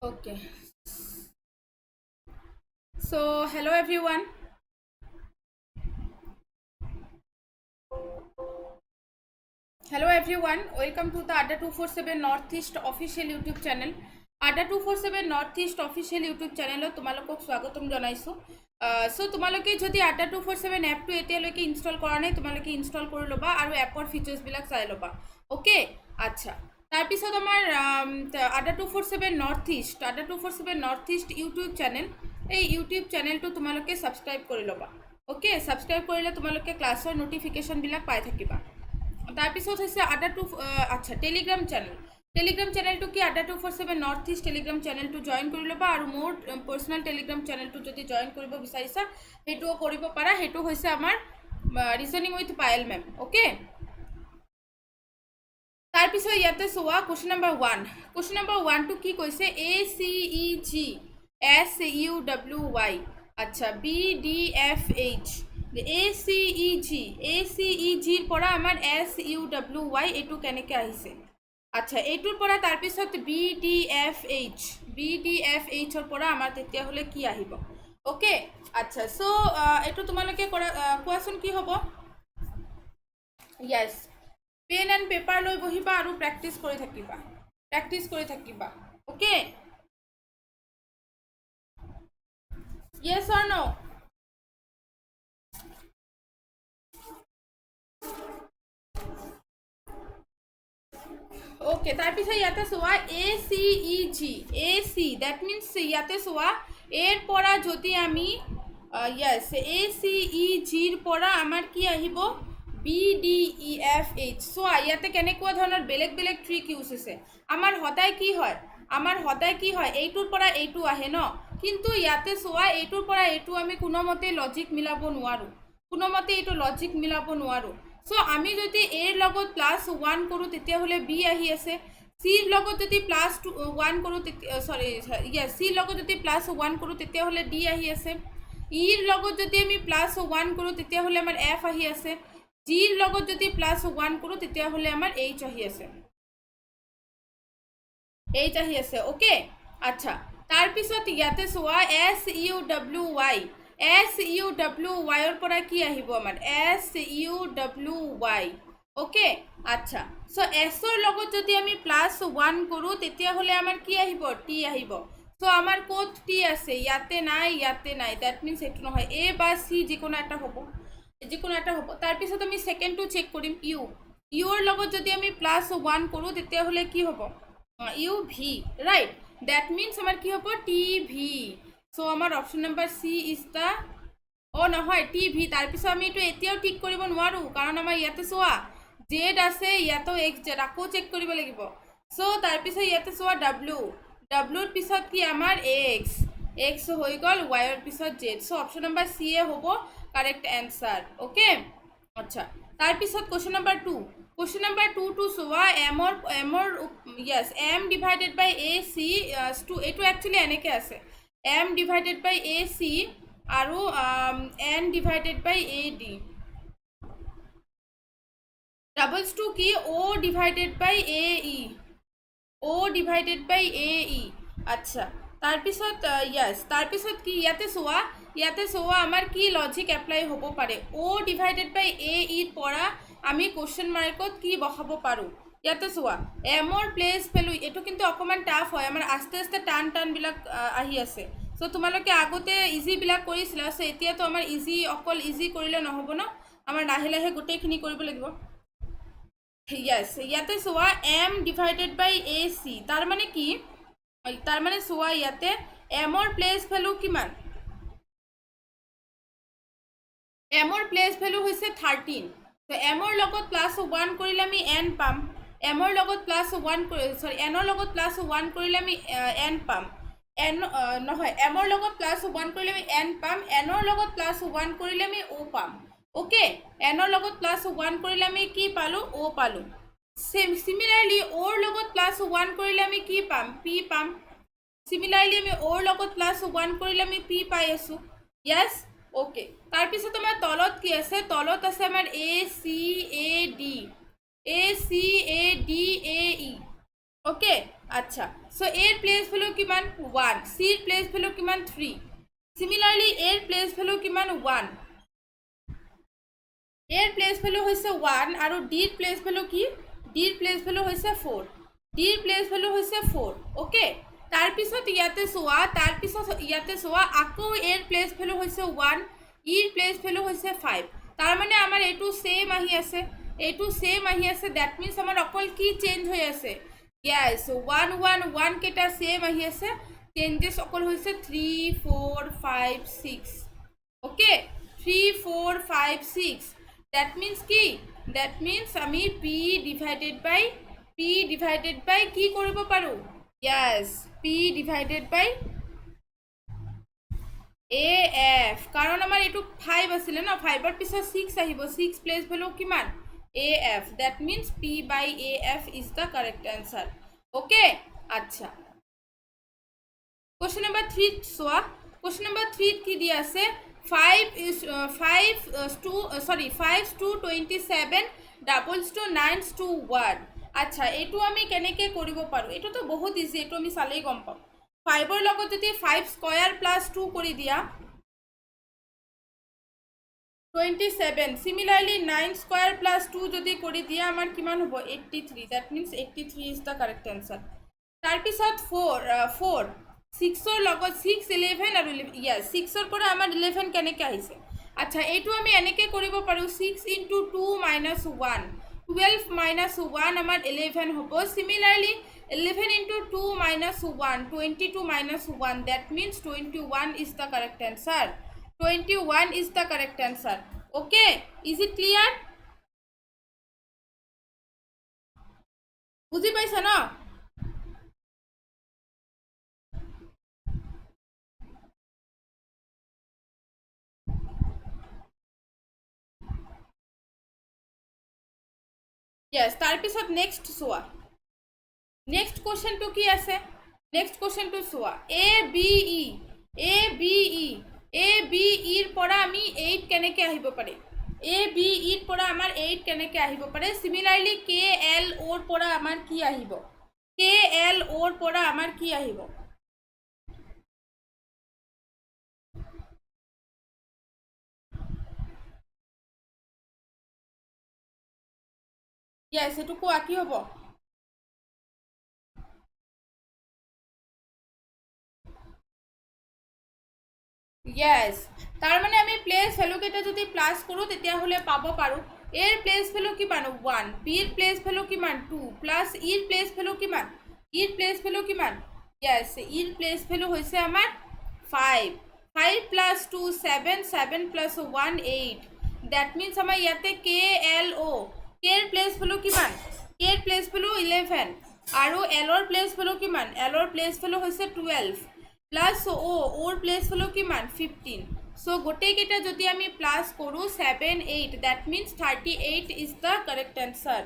Okay. So, hello everyone. Hello everyone. Welcome to the ADA 247 Northeast official YouTube channel. ADA 247 Northeast official YouTube channel তোমালোকক স্বাগতম জনাইছো। So তোমালোকে যদি ADA 247 এপটো এতিয়ালৈকে ইনষ্টল কৰা নাই তোমালোকে ইনষ্টল কৰি ল'বা আৰু এপৰ ফিচাৰ্ছ বিলাক চাই ল'বা। ওকে, আচ্ছা। তাৰপিছত আমাৰ ADA 247 north east YouTube channel, এই ইউটিউব চেনেলটো তোমালোকে ছাবস্ক্ৰাইব কৰি ল'বা। ওকে, ছাবস্ক্ৰাইব কৰিলে তোমালোকে ক্লাছৰ ন'টিফিকেশ্যনবিলাক পাই থাকিবা। তাৰপিছত হৈছে আচ্ছা টেলিগ্ৰাম চেনেলটো কি ADA 247 নৰ্থ ইষ্ট টেলিগ্ৰাম চেনেলটো জইন কৰি ল'বা আৰু মোৰ পাৰ্চনেল টেলিগ্ৰাম চেনেলটো যদি জইন কৰিব বিচাৰিছা সেইটোও কৰিব পাৰা। সেইটো হৈছে আমাৰ reasoning with Payel ma'am. Okay, তাৰপিছত ইয়াতে চোৱা কুৱেশ্যন নম্বৰ 1। কুৱেশ্যন নম্বৰ 1টো কি কৈছে? ACEG আচ্ছা BDFH ACEGৰ পৰা আমাৰ SUWY এইটো কেনেকৈ আহিছে? আচ্ছা, এইটোৰ পৰা তাৰপিছত BDFHৰ পৰা আমাৰ তেতিয়াহ'লে কি আহিব? অ'কে, আচ্ছা। চ' এইটো তোমালোকে কোৱাচোন কি হ'ব? য়েছ, পেন এণ্ড পেপাৰ লৈ বহিবা আৰু প্ৰেক্টিছ কৰি থাকিবা। অ'কে, য়েছ অৰ ন'? ওকে, তাৰপিছত ইয়াতে চোৱা AC ডেট মিনছ ইয়াতে চোৱা এৰ পৰা যদি আমি য়েছ ACEGৰ পৰা আমাৰ কি আহিব? BDEFH। চোৱা ইয়াতে কেনেকুৱা ধৰণৰ বেলেগ বেলেগ ট্ৰিক ইউজ হৈছে। আমাৰ সদায় কি হয় এইটোৰ পৰা এইটো আহে ন, কিন্তু ইয়াতে চোৱা এইটোৰ পৰা এইটো আমি কোনোমতে লজিক মিলাব নোৱাৰোঁ। চ' আমি যদি এৰ লগত +1 কৰোঁ তেতিয়াহ'লে বি আহি আছে। চিৰ লগত যদি +1 কৰোঁ চিৰ লগত যদি +1 কৰোঁ তেতিয়াহ'লে ডি আহি আছে। ইৰ লগত যদি আমি +1 কৰোঁ তেতিয়াহ'লে আমাৰ এফ আহি আছে। জিৰ লগত যদি +1 কৰোঁ তেতিয়াহ'লে আমাৰ এইচ আহি আছে। অ'কে, আচ্ছা। তাৰপিছত ইয়াতে চোৱা SUWYৰ পৰা কি আহিব? আমাৰ SUWY। অ'কে, আচ্ছা। চ' এছৰ লগত যদি আমি +1 কৰোঁ তেতিয়াহ'লে আমাৰ কি আহিব? টি আহিব। চ' আমাৰ ক'ত টি আছে? ইয়াতে নাই। ডেট মিনছ এইটো নহয়, এ বা চি যিকোনো এটা হ'ব। তাৰপিছত আমি ছেকেণ্ডটো চেক কৰিম। ইউৰ লগত যদি আমি +1 কৰোঁ তেতিয়াহ'লে কি হ'ব? UV, right. ডেট মিনছ আমাৰ কি হ'ব? TV। চ' আমাৰ option number C is the নহয় TV। তাৰপিছত আমি এইটো এতিয়াও ঠিক কৰিব নোৱাৰোঁ, কাৰণ আমাৰ ইয়াতে চোৱা জেড আছে, ইয়াতো জেড আকৌ চেক কৰিব লাগিব। চ' তাৰপিছত ইয়াতে চোৱা ডাব্লিউৰ পিছত কি আমাৰ এক্স হৈ গ'ল, ৱাইৰ পিছত জেড। চ' অপশ্যন নম্বৰ চি এ হ'ব কাৰেক্ট এনচাৰ। অ'কে, আচ্ছা। তাৰপিছত কুৱেশ্যন নম্বৰ 2 টো চোৱা এমৰ এম ডিভাইডেড বাই AC এইটো একচুৱেলি এনেকৈ আছে, এম ডিভাইডেড বাই AC আৰু এন ডিভাইডেড বাই AD। ডাবলছটো কি? O ডিভাইডেড বাই AE। আচ্ছা, তাৰপিছত কি ইয়াতে চোৱা আমাৰ কি লজিক এপ্লাই হ'ব পাৰে? O ডিভাইডেড বাই AEৰ পৰা আমি কুৱেশ্যন মাৰ্কত কি বহাব পাৰোঁ? ইয়াতে চোৱা এমৰ প্লেচ ভেলু, এইটো কিন্তু অকণমান টাফ হয়, আমাৰ আস্তে টানবিলাক আহি আছে। চ' তোমালোকে আগতে ইজিবিলাক কৰিছিলা, চ' এতিয়াতো আমাৰ অকল ইজি কৰিলে নহ'ব ন, আমাৰ লাহে লাহে গোটেইখিনি কৰিব লাগিব। ইয়াতে চোৱা এম ডিভাইডেড বাই AC, তাৰমানে কি? তাৰমানে চোৱা ইয়াতে এমৰ প্লেচ ভেলু কিমান? এমৰ প্লেচ ভেলু হৈছে 13। তো এমৰ লগত +1 কৰিলে আমি এন পাম। এনৰ লগত +1 কৰিলে আমি এন পাম। এমৰ লগত +1 কৰিলে আমি এন পাম। এনৰ লগত +1 কৰিলে আমি অ' পাম। অ'কে, এনৰ লগত +1 কৰিলে আমি কি পালোঁ? অ' পালোঁ। চিমিলাৰলি অ'ৰ লগত +1 কৰিলে আমি কি পাম? পি পাম। চিমিলাৰলি আমি অ'ৰ লগত +1 কৰিলে আমি পি পাই আছোঁ। য়েছ, অ'কে। তাৰপিছত আমাৰ তলত কি আছে? তলত আছে আমাৰ ACAD AE। ওকে আচ্ছা চ' এৰ প্লেচ ভেলু কিমান 1 চিৰ প্লেচ ভেলু কিমান 3 সিমিলাৰলি এৰ প্লেচ ভেলু কিমান 1 এৰ প্লেচ ভেলু হৈছে 1 আৰু ডিৰ প্লেচ ভেলু কি ডিৰ প্লেচ ভেলু হৈছে 4 ডিৰ প্লেচ ভেলু হৈছে 4 ওকে তাৰপিছত ইয়াতে চোৱা আকৌ এৰ প্লেচ ভেলু হৈছে 1 ইৰ প্লেচ ভেলু হৈছে 5 তাৰ মানে আমাৰ এইটো সেম আহি আছে দ্যাট মিন্স আমাৰ অকল কি চেঞ্জ হৈ আছে yes 1 1 1 কেটা সেম আহি আছে চেঞ্জেস অকল হৈছে 3 4 5 6 ওকে 3 4 5 6 that means কি that means আমি p divided by কি কৰিব পাৰো yes p divided by af কাৰণ আমাৰ এইটো 5 আছিল না 5 ৰ পিছত 6 আহিব 6 প্লেস ভ্যালু কিমান af that means p by af is the correct answer okay আচ্ছা question number 3 সোয়া question number 3 কি দিয়া আছে 5 to 27 doubles to 9 to 1 আচ্ছা এইটো আমি কেনেকে কৰিব পাৰো এইটো তো বহুত ইজি এইটো আমি চালেই গম পাম 5 ৰ লগত যদি 5 স্কয়াৰ প্লাস 2 কৰি দিয়া 27 similarly 9 square plus 2 যদি কৰি দিয়া আমাৰ কিমান হ'ব 83 that means 83 is the correct answer তাৰ পিছত 4 6 ৰ লগত 6 11 আৰু yes 6 ৰ পৰা আমাৰ 11 কেনেকৈ আহিছে আচ্ছা এইটো আমি এনেকৈ কৰিব পাৰো 6 into 2 minus 1 12 minus 1 আমাৰ 11 হ'ব similarly 11 into 2 minus 1 22 minus 1 that means 21 is the correct answer 21 is the correct answer okay is it clear বুজি পাইছা না yes তাৰপিছত নেক্সট চোৱা নেক্সট কোৱেশ্চনটো কি আছে নেক্সট কোৱেশ্চনটো চোৱা a b e ৰ পৰা আমি 8 কেনেকৈ আহিব পাৰে a b e ৰ পৰা আমাৰ 8 কেনেকৈ আহিব পাৰে সিমিলাৰলি k l o ৰ পৰা আমাৰ কি আহিব k l o ৰ পৰা আমাৰ কি আহিব yes এটো কোৱা কি হ'ব yes তাৰ মানে আমি প্লেস ভ্যালু কেটা যদি প্লাস কৰো তেতিয়া হলে পাব পাৰো এৰ প্লেস ভ্যালু কিমান 1 বিৰ প্লেস ভ্যালু কিমান 2 প্লাস ইৰ প্লেস ভ্যালু কিমান yes ইৰ প্লেস ভ্যালু হৈছে আমাৰ 5 5 plus 2 7 7 plus 1 8 that means আমাৰ ইয়াতে k l o k এৰ প্লেস ভ্যালু কিমান k এৰ প্লেস ভ্যালু 11 আৰু l ৰ প্লেস ভ্যালু কিমান l ৰ প্লেস ভ্যালু হৈছে 12 প্লাস ও ওর প্লেস হলো কিমান 15 সো গোটে কেটা যদি আমি প্লাস করু 7 8 that means 38 is the correct answer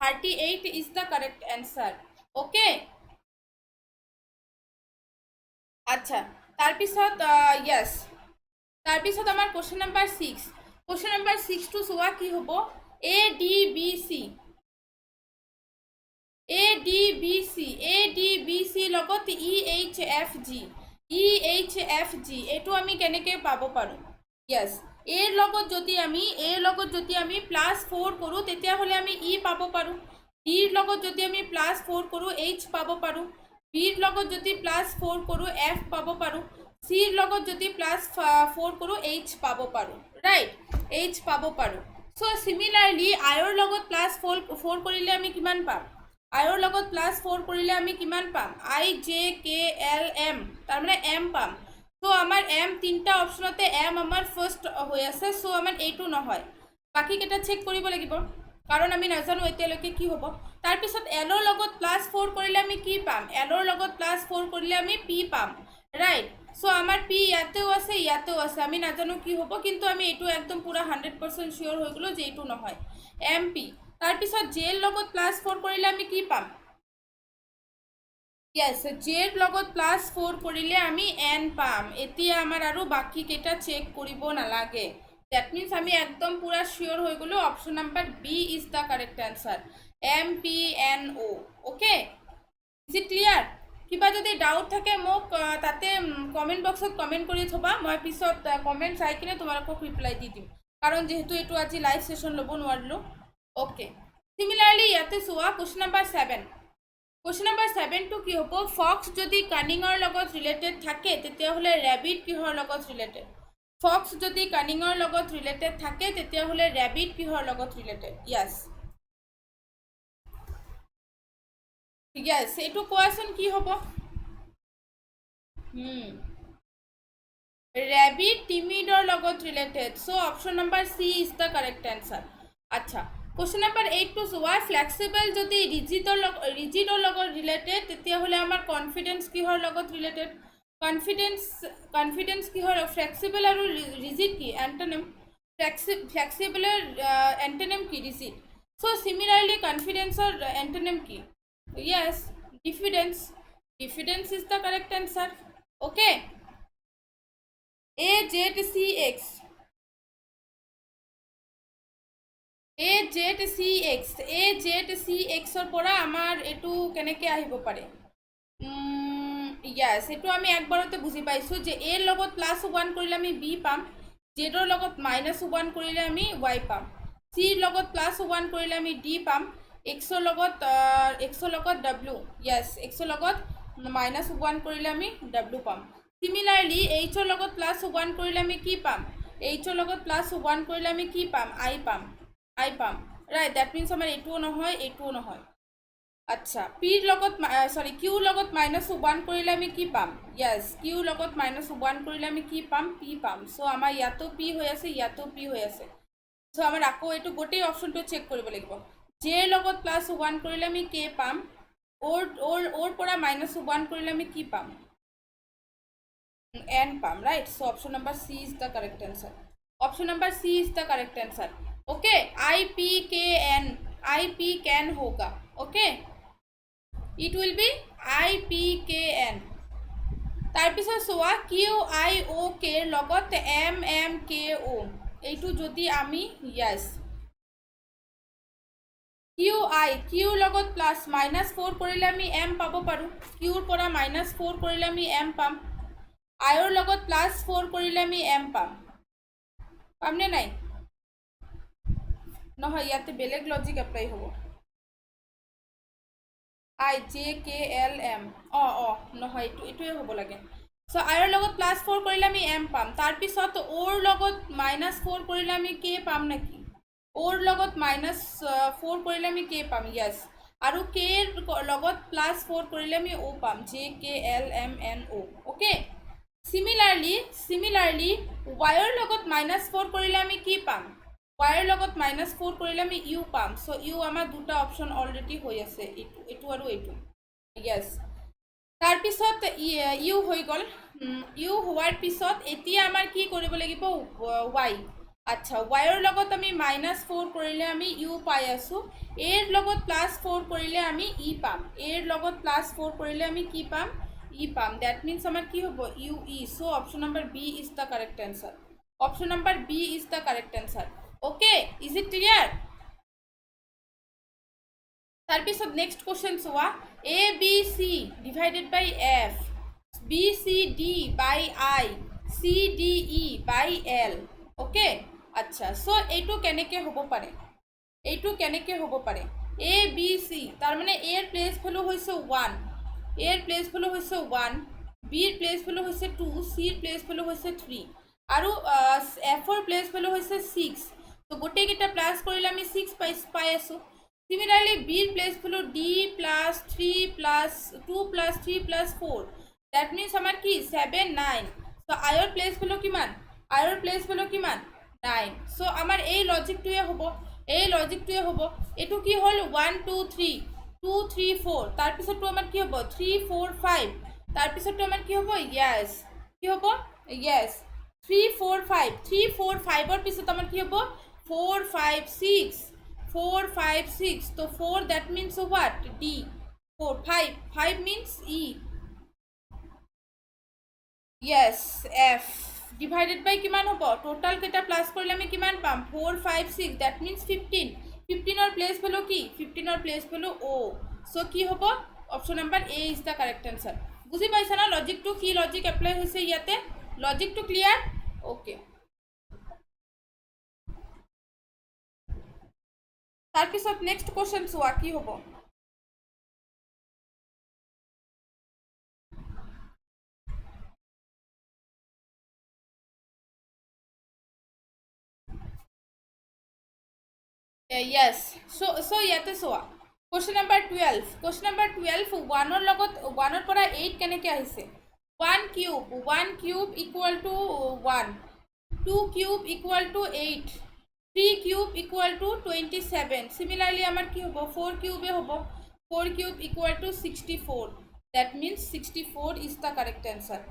38 is the correct answer okay আচ্ছা তাৰপিছত yes তাৰপিছত আমাৰ কোশ্চেন নাম্বাৰ 6 টু সোয়া কি হ'ব a d b c লগত EHFG এটো আমি কেনেকৈ পাব পাৰো yes এৰ লগত যদি আমি প্লাস 4 কৰো তেতিয়া হলে আমি ই পাব পাৰো ডিৰ লগত যদি আমি প্লাস 4 কৰো h পাব পাৰো বিৰ লগত যদি প্লাস 4 কৰো f পাব পাৰো চিৰ লগত যদি প্লাস 4 কৰো h পাব পাৰো ৰাইট h পাব পাৰো সো সিমিলাৰলি আইৰ লগত প্লাস 4 কৰিলে আমি কিমান পাম আইৰ লগত প্লাস 4 কৰিলে আমি কিমান পাম i j k l m তাৰ মানে m পাম সো আমাৰ m তিনটা অপচনতে m আমাৰ ফাৰ্স্ট হৈ আছে সো আমাৰ এইটো নহয় বাকি কেটা চেক কৰিব লাগিব কাৰণ আমি নাজানো এতিয়ালৈকে কি হ'ব তাৰ পিছত l ৰ লগত প্লাস 4 কৰিলে আমি কি পাম l ৰ লগত প্লাস 4 কৰিলে আমি p পাম ৰাইট সো আমাৰ p ইয়াতেও আছে আমি নাজানো কি হ'ব কিন্তু আমি এইটো একদম পুরা 100% শিওর হৈ গলো যে এইটো নহয় mp তাৰ পিছত j ৰ লগত প্লাস 4 কৰিলে আমি কি পাম yes j ৰ লগত প্লাস 4 কৰিলে আমি n পাম এতিয়া আমাৰ আৰু বাকি কেটা চেক কৰিব নালাগে that means আমি একদম পুরা শিওর হৈ গলো option number b is the correct answer m p n o okay is it clear? কিবা যদি ডাউট থাকে মোক তাতে কমেণ্ট বক্সত কমেণ্ট কৰি থবা, মই পিছত কমেণ্ট চাই কিনে তোমালোকক ৰিপ্লাই দি দিম, কাৰণ যিহেতু এইটো আজি লাইভ ছেশ্যন ল'ব নোৱাৰিলোঁ। অ'কে, সিমিলাৰলি ইয়াতে চোৱা কুৱেশ্যন নম্বৰ 7। কুৱেশ্যন নম্বৰ 7টো কি হ'ব? ফক্স যদি কানিঙৰ লগত ৰিলেটেড থাকে তেতিয়াহ'লে ৰেবিট কিহৰ লগত ৰিলেটেড? ফক্স যদি কানিঙৰ লগত ৰিলেটেড থাকে তেতিয়াহ'লে ৰেবিট কিহৰ লগত ৰিলেটেড? য়েছ য়েছ, এইটো কোৱাচোন কি হ'ব? ৰেবিট টিমিডৰ লগত related. So' option number C is the correct answer. আচ্ছা, কুৱেশ্যন নম্বৰ 8টো চোৱা। ফ্লেক্সিবল যদি ৰিজিডৰ লগত ৰিলেটেড তেতিয়াহ'লে আমাৰ কনফিডেন্স কিহৰ লগত ৰিলেটেড? কনফিডেন্স কিহৰ? ফ্লেক্সিবল আৰু ৰিজিড কি এণ্টনিম? ফ্লেক্সিবলৰ এণ্টনিম কি? ৰিজিড। চ' চিমিলাৰলি কনফিডেন্সৰ এণ্টনিম কি? Yes, diffidence. Diffidence is the correct answer. Okay, AZCX AZCXৰ পৰা আমাৰ এইটো কেনেকৈ আহিব পাৰে? য়েছ, এইটো আমি একবাৰতে বুজি পাইছোঁ যে এৰ লগত +1 কৰিলে আমি বি পাম, জেডৰ লগত -1 কৰিলে আমি ৱাই পাম, চিৰ লগত +1 কৰিলে আমি ডি পাম, এক্সৰ লগত ডাব্লিউ, য়েছ, এক্সৰ লগত -1 কৰিলে আমি ডাব্লিউ পাম। সিমিলাৰলি এইচৰ লগত +1 কৰিলে আমি কি পাম? এইচৰ লগত +1 কৰিলে আমি কি পাম? আই পাম। ৰাইট, ডেট মিনছ আমাৰ এইটোও নহয়, এইটোও নহয়। আচ্ছা, পিৰ লগত কিউৰ লগত -1 কৰিলে আমি কি পাম? য়েছ, কিউৰ লগত -1 কৰিলে আমি কি পাম? পি পাম। চ' আমাৰ ইয়াতো পি হৈ আছে, ইয়াতো পি হৈ আছে। চ' আমাৰ আকৌ এইটো গোটেই অপশ্যনটো চেক কৰিব লাগিব। জেৰ লগত +1 কৰিলে আমি কে পাম, অ'ৰ পৰা -1 কৰিলে আমি কি পাম? এন পাম, right. So' option number C is the correct answer. Option number C is the correct answer. Okay, IPKN होगा। Okay, it will be IPKN। তাৰপিছত চোৱা QIOK লগত MMKO, এইটো যদি আমি য়েছ কিউৰ লগত +-4 কৰিলে আমি এম পাব পাৰোঁ, কিউৰ পৰা -4 কৰিলে আমি এম পাম, আইৰ লগত +4 কৰিলে আমি এম পামনে নাই? নহয়, ইয়াতে বেলেগ লজিক এপ্লাই হ'ব। IJKLM, নহয়, এইটোৱে হ'ব লাগে। চ' আইৰ লগত +4 কৰিলে আমি এম পাম, তাৰপিছত অ'ৰ লগত -4 কৰিলে আমি কে পাম নেকি? অ'ৰ লগত -4 কৰিলে আমি কে পাম, য়েছ, আৰু কেৰ লগত +4 কৰিলে আমি অ' পাম, JKLMNO। অ'কে, চিমিলাৰলি ৱাইৰ লগত -4 কৰিলে আমি কি পাম? ৱাইৰ লগত -4 কৰিলে আমি ইউ পাম। চ' ইউ আমাৰ দুটা অপশ্যন অলৰেডি হৈ আছে, এইটো আৰু এইটো, য়েছ। তাৰপিছত ইউ হৈ গ'ল। ইউ হোৱাৰ পিছত এতিয়া আমাৰ কি কৰিব লাগিব? ৱাই। আচ্ছা, ৱাইৰ লগত আমি -4 কৰিলে আমি ইউ পাই আছোঁ, এৰ লগত +4 কৰিলে আমি ই পাম, এৰ লগত +4 কৰিলে আমি কি পাম? ই পাম। ডেট মিনছ আমাৰ কি হ'ব? U E. So' option number B is the correct answer. Option number B is the correct answer. Okay, is it clear? তাৰপিছত নেক্সট কুৱেশ্যন চোৱা। ABC divided by F, BCD by I, CDE by L. Okay, আচ্ছা, so' এইটো কেনেকৈ হ'ব পাৰে? ABC, তাৰমানে এৰ place value হৈছে 1, বিৰ প্লেচ ভেলু হৈছে 2, চিৰ প্লেচ ভেলু হৈছে 3, আৰু এফৰ প্লেচ ভেলু হৈছে 6। তো গোটেইকেইটা প্লাছ কৰিলে আমি 6 পাই আছোঁ। সিমিলাৰলি বিৰ place value D + 3 + 2 + 3 + 4, that means আমাৰ কি? 7, 9। চ' আইৰ প্লেচ ভেলু কিমান? 9। চ' আমাৰ এই লজিকটোৱে হ'ব, এইটো কি হ'ল? 1 2 3, 2 3 4, তাৰপিছতটো আমাৰ কি হ'ব? 3 4 5, তাৰপিছতটো আমাৰ কি হ'ব? য়েছ, কি হ'ব? য়েছ, 3 4 5, 3 4 5ৰ পিছত আমাৰ কি হ'ব? 4 5 6, 4 5 6, তো 4 that means what? D. 4 5 means E, yes, F divided by কিমান হ'ব? টোটাল কেইটা প্লাছ কৰিলে আমি কিমান পাম? 4 5 6, দ্যাট মিনছ 15। 15ৰ প্লেচ ভেলু কি? 15ৰ প্লেচ ভেলু অ'। চ' কি হ'ব? Option number A is the correct answer বুজি পাইছা না লজিকটো কি লজিক এপ্লাই হৈছে ইয়াতে লজিকটো ক্লিয়াৰ ওকে তাৰপিছত নেক্সট কোৱেশ্চন চোৱা কি হ'ব yes so ইয়াতে চোৱা question number 12 1 লগত 1 পৰা 8 কেনেকৈ আহিছে 1 cube equal to 1 2 cube equal to 8 3 cube equal to 27 similarly আমাৰ কি হ'ব 4 cube হ'ব 4 cube equal to 64 that means 64 is the correct answer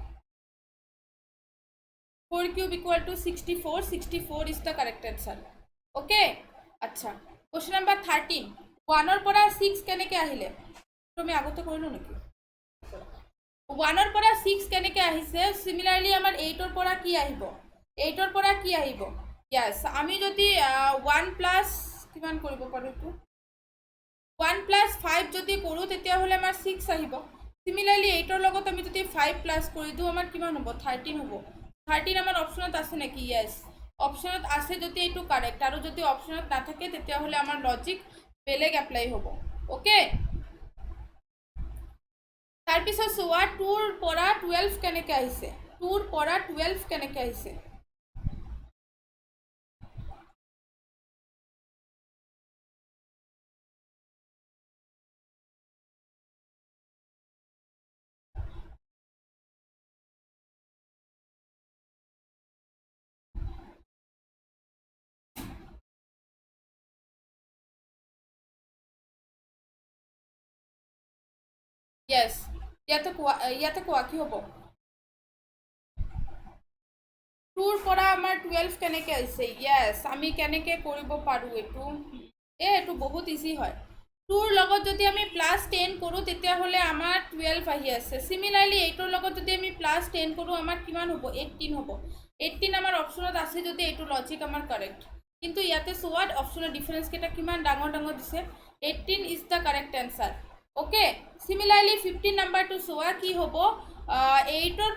4 cube equal to 64 is the correct answer okay আচ্ছা কোৱেশ্চন নাম্বাৰ 13 1 পৰা 6 কেনেকৈ আহিলে তুমি আগতে কৰিলো নেকি 1 পৰা 6 কেনেকৈ আহিছে সিমিলাৰলি আমাৰ 8 পৰা কি আহিব 8 পৰা কি আহিব yes আমি যদি 1 প্লাস কিমান কৰিব পাৰো তো 1 প্লাস 5 যদি কৰো তেতিয়া হলে আমাৰ 6 আহিব সিমিলাৰলি 8 লগত আমি যদি 5 প্লাস কৰি দিও আমাৰ কিমান হ'ব 13 হ'ব 13 আমাৰ অপচনত আছে নেকি yes অপশনত আছে যদি এটো কারেক্ট আর যদি অপশনত না থাকে তেতিয়া হলে আমার লজিক বেলেগ এপ্লাই হ'ব ওকে তার পিছত সোয়া 2 ৰ পৰা 12 কেনেকৈ আহিছে 2 ৰ পৰা 12 কেনেকৈ আহিছে yes ইয়াতে কোৱা কি হ'ব 2 ৰ পৰা আমাৰ 12 কেনেকৈ আহিছে yes আমি কেনেকৈ কৰিব পাৰো এটো বহুত ইজি হয় 2 ৰ লগত যদি আমি প্লাস 10 কৰো তেতিয়া হলে আমাৰ 12 আহি আছে সিমিলাৰলি 8 ৰ লগত যদি আমি প্লাস 10 কৰো আমাৰ কিমান হ'ব 18 হ'ব 18 আমাৰ অপশনত আছে যদি এটো লজিক আমাৰ কাৰেক্ট কিন্তু ইয়াতে সোৱাত অপশনৰ ডিফাৰেন্স কেটা কিমান ডাঙৰ ডাঙৰ দিছে 18 is the correct answer okay similarly 15 নাম্বাৰটো সোৱা কি হ'ব 8 ৰ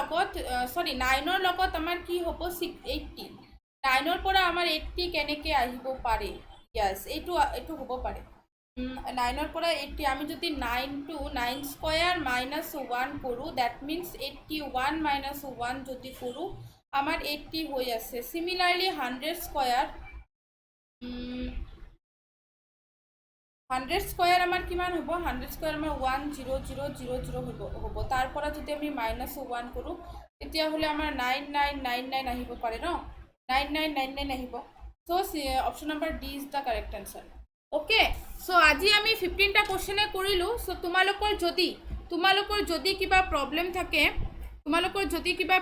লগত সৰি 9 ৰ লগত আমাৰ কি হ'ব 80 9 ৰ পৰা আমাৰ 80 কেনেকৈ আহিব পাৰে yes এটো হ'ব পাৰে 9 ৰ পৰা 80 আমি যদি 9 to 9 স্কয়াৰ minus 1 কৰো that means 81 minus 1 যদি কৰো আমাৰ 80 হৈ আছে সিমিলাৰলি 100 স্কয়াৰ 100 স্কয়াৰ আমাৰ কিমান হ'ব 100 স্কয়াৰ আমাৰ 10000 হ'ব তাৰ পৰা যদি আমি -1 কৰো তেতিয়া হলে আমাৰ 9999 আহিব পাৰে ন 9999 আহিব so option number D is the correct answer okay so আজি আমি 15টা কোশ্চেনে কৰিলো সো তোমালোকৰ যদি কিবা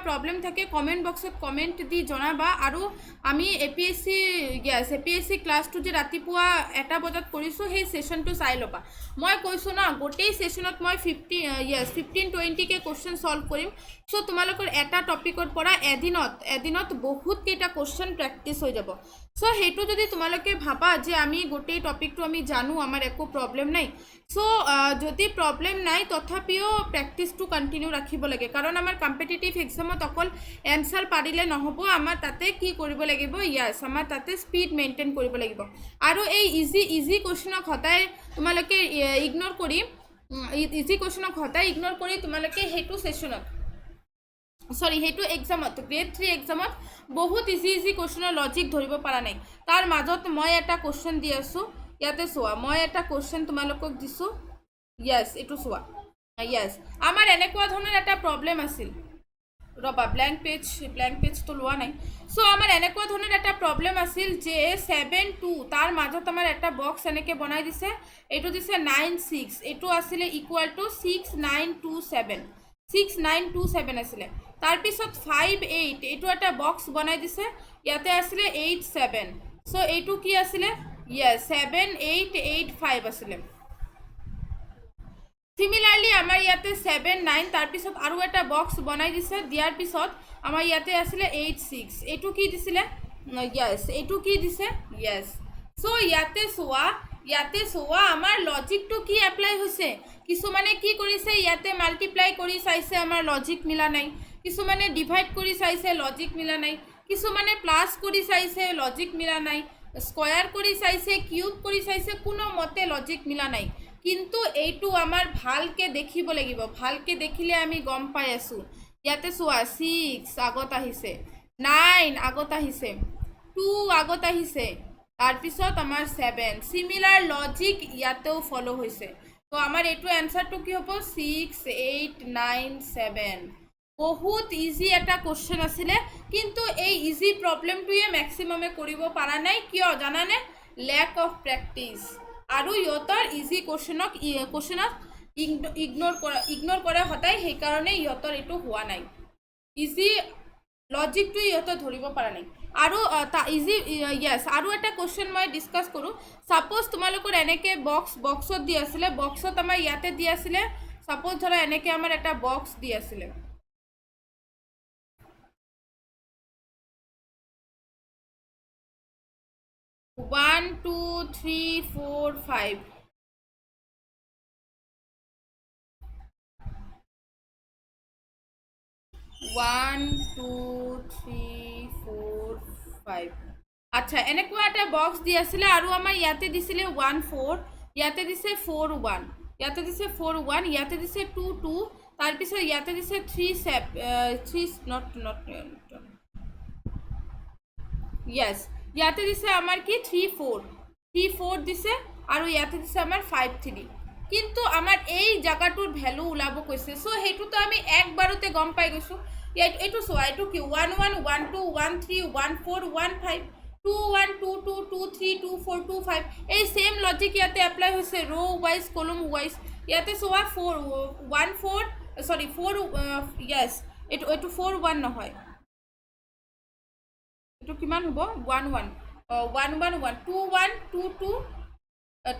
প্ৰবলেম থাকে কমেন্ট বক্সত কমেন্ট দি জনাবা আৰু আমি এপিএসসি ক্লাছটো যে ৰাতিপুৱা 1টা বজাত কৰিছো সেই সেশনটো চাই লবা মই কৈছো না গোটেই সেশনত মই 15-20 কে কোশ্চেন সলভ কৰিম সো তোমালোকৰ এটা টপিকৰ পৰা এদিনত বহুত কেইটা কোশ্চেন প্ৰেক্টিস হৈ যাব সো হেতু যদি তোমালোকে ভাবা যে আমি গোটেই টপিকটো আমি জানো আমাৰ একো প্ৰবলেম নাই সো যদি প্ৰবলেম নাই তথাপিও প্ৰেক্টিসটো কন্টিনিউ ৰাখিব লাগে কাৰণ আমাৰ কম্পিটিটিভ এক্সামত অকল এনসাৰ পাৰিলে নহব আমাৰ তাতে কি কৰিব লাগিব আমাৰ তাতে স্পিড মেইনটেইন কৰিব লাগিব আৰু এই ইজি কোশ্চেনক হতাই তোমালোকে ইগনোৰ কৰি তোমালোকে হেতু সেশনত সৰি হেতু এক্সামত গ্ৰেড 3 এক্সামত বহুত ইজি কোশ্চেনৰ লজিক ধৰিব পৰা নাই তাৰ মাজত মই এটা কোশ্চেন দি আছো ইয়াতে চোৱা মই এটা কোশ্চেন তোমালোকক দিছো এটো চোৱা আমাৰ এনেকুৱা ধৰণৰ এটা প্ৰবলেম আছিল ৰবা ব্ল্যাঙ্ক পেজ তো লোৱা নাই সো আমাৰ এনেকুৱা ধৰণৰ এটা প্ৰবলেম আছিল যে 7 2 তাৰ মাজত আমাৰ এটা বক্স এনেকৈ বনাই দিছে এটো দিছে 9 6 এটো আছিল ইকুয়াল টু 6927 আছিলে তাৰ পিছত 5 8 এটো এটা বক্স বনাই দিছে ইয়াতে আছিলে 8 7 সো এটো কি আছিলে 7885 আছিলে সিমিলারলি আমার ইয়াতে 7 9 তার পিছত আৰু এটা বক্স বনাই দিছে দিয়াৰ পিছত আমাৰ ইয়াতে আছিলে 8 6 এটো কি দিছিলে এটো কি দিছে সো ইয়াতে সোয়া ইয়াতে চোৱা আমাৰ লজিকটো কি এপ্লাই হৈছে কিছুমানে কি কৰিছে ইয়াতে মাল্টিপ্লাই কৰি চাইছে আমাৰ লজিক মিলা নাই কিছুমানে ডিভাইড কৰি চাইছে লজিক মিলা নাই কিছুমানে প্লাস কৰি চাইছে লজিক মিলা নাই স্কয়াৰ কৰি চাইছে কিউব কৰি চাইছে কোনো মতে লজিক মিলা নাই কিন্তু এইটো আমাৰ ভালকে দেখিব লাগিব ভালকে দেখিলে আমি গম পাই আছো ইয়াতে চোৱা 6 আগত আহিছে 9 আগত আহিছে 2 আগত আহিছে তাৰপিছত আমাৰ 7 সিমিলাৰ লজিক ইয়াতেও ফলো হৈছে তো আমাৰ এইটো এনসারটো কি হ'ব 6 8 9 7 বহুত ইজি এটা কোশ্চেন আছিলে কিন্তু এই ইজি প্ৰবলেমটোৱে ম্যাক্সিমামে কৰিব পাৰা নাই কিয় জানানে ল্যাক অফ প্ৰ্যাকটিস আৰু ইহঁতৰ ইজি কোশ্চেনক ইগনোৰ কৰে হতাই সেই কাৰণে ইহঁতৰ এইটো হোৱা নাই ইজি লজিকটো ইহঁতৰ ধৰিব পৰা নাই আৰু ইজি ইয়েস আৰু এটা কোশ্চেন মই ডিসকাস কৰোঁ সাপোজ তোমালোকৰ এনেকে বক্সত দি আছিলে বক্সত আমাৰ ইয়াতে দি আছিলে সাপোজ ধৰা এনেকে আমাৰ এটা বক্স দি আছিলে 1 2 3 4 5 1 2 3 4 5 আচ্ছা এনেকুৱা এটা বক্স দি আছিলে আৰু আমাৰ ইয়াতে দিছিলে 1 4 ইয়াতে দিছে 4 1 ইয়াতে দিছে 4 1 ইয়াতে দিছে 2 2 তাৰপিছত ইয়াতে দিছে 3 3 not yes ইয়াতে দিছে আমাৰ কি 3 4 দিছে আৰু ইয়াতে দিছে আমাৰ 5 3 কিন্তু আমাৰ এই জায়গাটোৰ ভ্যালু ওলাব কৈছে সো হেতুটো আমি একবাৰতে গম পাই গৈছো এইটো চোৱা এইটো কি 1 1 1 2 1 3 1 4 1 5 2 1 2 2 2 3 2 4 2 5 এই সেম লজিক ইয়াতে এপ্লাই হৈছে रो ওয়াইজ কলম ওয়াইজ ইয়াতে চোৱা 4 1 4 সরি 4 yes এইটো 4 1 নহয় এইটো কিমান হ'ব 1 1 1 1 1 2 1 2 2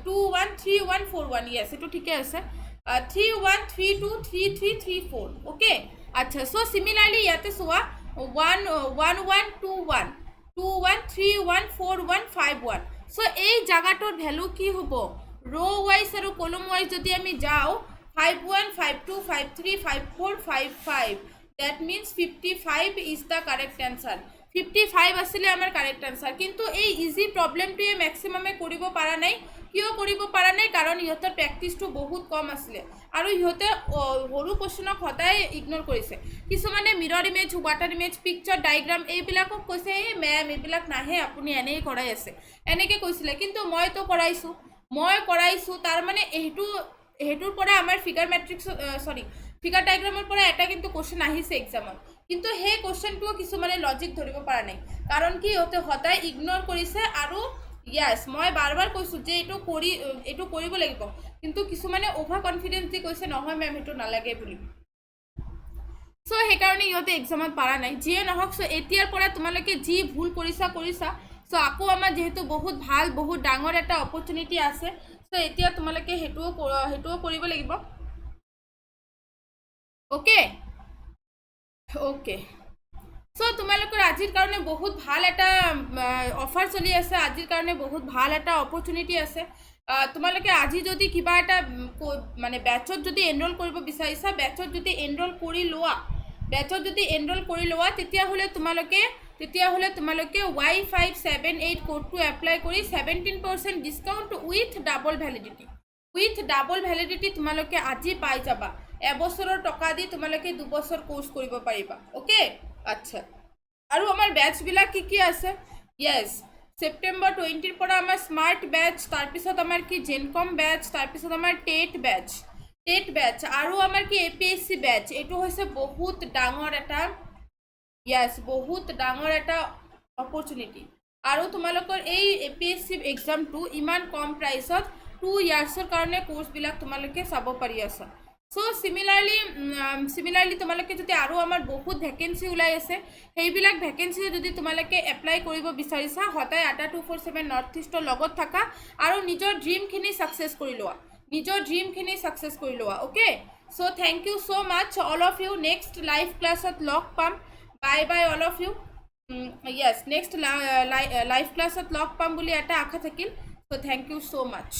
2 1 3 1 4 1 yes এইটো ঠিকে আছে 3 1 3 2 3 3 3 4 ওকে আচ্ছা সো সিমিলারলি ইয়াতে চোৱা 1 1 1 2 1 2 1 3 1 4 1 5 1 সো এই জায়গাটোৰ ভ্যালু কি হ'ব रो ওয়াইজ আৰু কলম ওয়াইজ যদি আমি যাও 5 1 5 2 5 3 5 4 5 5 that means 55 is the correct answer 55 আসলে আমার কারেক্ট আনসার কিন্তু এই ইজি প্ৰবলেমটোৱে ম্যাক্সিমামে কৰিব পৰা নাই কিয় কৰিব পৰা নাই কাৰণ ইহঁতৰ প্ৰ্যাকটিসটো বহুত কম আছিলে আৰু ইহঁতে সৰু কোশ্চেনক সদায় ইগনোৰ কৰিছে কিছুমানে mirror image water image picture diagram এইবিলাকক কৈছে এই ম্যাম এইবিলাক নাহে আপুনি এনেই কৰাই আছে এনেকে কৈছিলে কিন্তু মই তো কৰাইছো তাৰ মানে হেতুৰ পৰা আমাৰ ফিগাৰ ম্যাট্ৰিক্স সৰি ফিগাৰ ডায়াগ্ৰামৰ পৰা এটা কিন্তু কোশ্চেন আহিছে এক্সামত কিন্তু সেই কোশ্চেনটো কিছুমানে লজিক ধৰিব পৰা নাই কাৰণ কি ইহঁতে সদায় ইগনোৰ কৰিছে আৰু ইয়েস মই বাৰবাৰ কৈছো যে এইটো কৰিব লাগিব কিন্তু কিছুমানে ওভাৰ কনফিডেন্স দি কৈছে নহয় মেম হেতু নালাগে বুলি সো সেই কাৰণে ইহঁতে এক্সামত পাৰা নাই যিয়ে নহওক সো এতিয়াৰ পৰা তোমালোকে যি ভুল কৰিছা সো আকৌ আমাৰ যেহেতু বহুত ভাল বহুত ডাঙৰ এটা অপৰচুনিটি আছে সো এতিয়া তোমালোকে হেতুও কৰিব লাগিব ওকে ওকে সো তোমালোকৰ আজিৰ কাৰণে বহুত ভাল এটা অফাৰ চলি আছে আজিৰ কাৰণে বহুত ভাল এটা অপৰচুনিটি আছে তোমালোকে আজি যদি কিবা এটা মানে ব্যাচত যদি এনৰোল কৰিব বিচাৰিছা ব্যাচত যদি এনৰোল কৰি লোৱা তেতিয়াহ'লে তোমালোকে Y578 কোডটো এপ্লাই কৰি 17% ডিসকাউন্ট উইথ ডাবল ভ্যালিডিটি তোমালোকে আজি পাই যাবা এবছৰৰ টকা দি তোমালোকে 2 বছৰ কোৰ্স কৰিব পাৰিবা ওকে আচ্ছা আৰু আমাৰ ব্যাচ বিলাক কি আছে ইয়েস সেপ্টেম্বৰ 20 পৰা আমাৰ স্মাৰ্ট ব্যাচ তাৰপিছত আমাৰ কি জেনকম ব্যাচ তাৰপিছত আমাৰ টেট ব্যাচ আৰু আমাৰ কি এপিএসসি ব্যাচ এটো হৈছে বহুত ডাঙৰ এটা অপৰচুনিটি আৰু তোমালোকৰ এই এপিএসসি এক্সামটো ইমান কম প্ৰাইসত 2 ইয়াৰ্সৰ কাৰণে কোৰ্স বিলাক তোমালোকে চাব পাৰি আছা সো সিমিলাৰলি তোমালোকে যদি আৰু আমাৰ বহুত ভ্যাকেন্সি ওলাই আছে সেইবিলাক ভ্যাকেন্সি যদি তোমালোকে এপ্লাই কৰিব বিচাৰিছা হতাই 8247 নৰ্থ ইষ্টৰ লগত থাকা আৰু নিজৰ ড্ৰিমখিনি সাকসেস কৰি লোৱা okay so thank you so much all of you next live ক্লাসত লগ পাম bye all of you yes next live ক্লাসত লগ পাম বুলি এটা আশা থাকিল চ' থেংক ইউ ছ' মাছ।